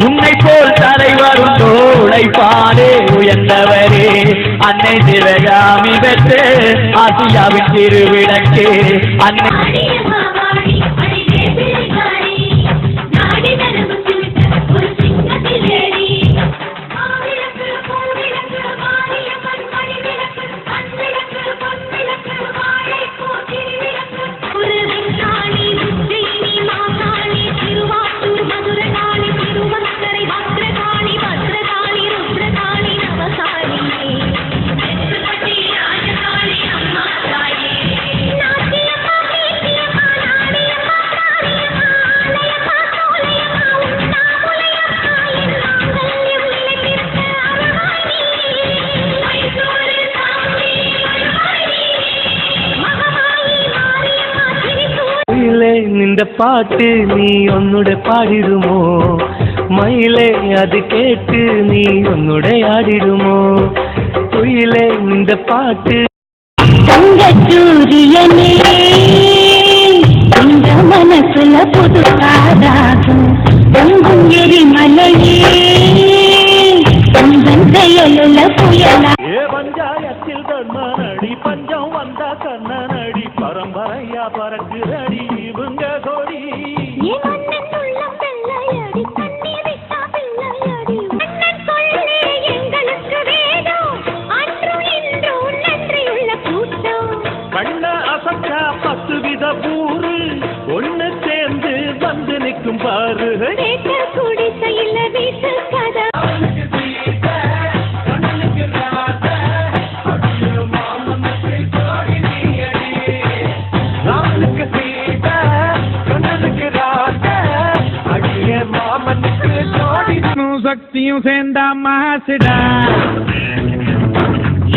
உன்னை போல் தலைவர் உண்டோ உழைப்பாரே உயர்ந்தவரே அன்னை சிவகாமி பெற்று ஆசியாவின் திருவிளக்கே அன்னை இந்த பாட்டு நீ உன்னுடைய பாடிடுமோ மயிலே அது கேட்டு நீ உன்னுடைய ஆடிடுமோ குயிலே இந்த பாட்டு சூரியனே இந்த மனசுல புது காதாகும் பொங்கும் எரிமலையே சொந்தம் செயலுள்ள புயலா பஞ்சாயத்தில் கண்ணனடி பஞ்சம் வந்த கண்ணனடி பரம்பரையா பறக்குதடி இவங்க கொடி கண்ண அசக்கா 10 வித பூரு ஒண்ணு சேர்ந்து வந்து நிற்கும் பாரு சக்தியும் சேர்ந்தா மாசிடா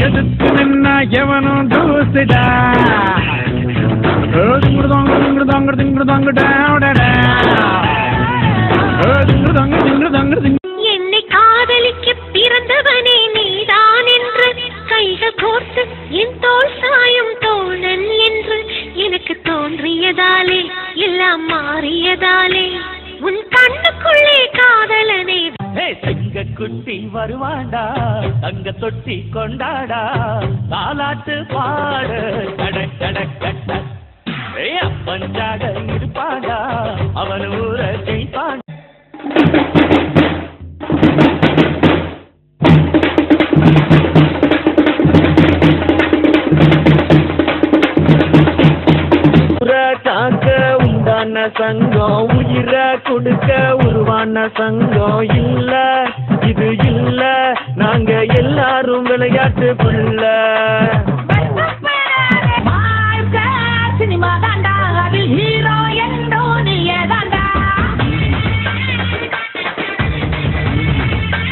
எதுக்கு நின்னா எவனும் தூசிடா என்னை காதலிக்க பிறந்தவனே நீதான் என்று கைகள் கோர்த்து என் தோல் சாயும் தோழன் என்று எனக்கு தோன்றியதாலே எல்லாம் மாறியதாலே உன் கண்ணுக்குள்ளே காதலனே தங்க குட்டி வருவாண்டா தங்க தொட்டி கொண்டாடா தாலாட்டு பாடு கடக் கடக் கட்ட அப்பஞ்சாக இருப்பாண்டா அவன் ஊர ஜெயிப்பான் உண்டான சங்கம் உயிர கொடுக்க உருவான சங்கம் இல்ல இது இல்ல நாங்க எல்லாரும் விளையாட்டு புள்ள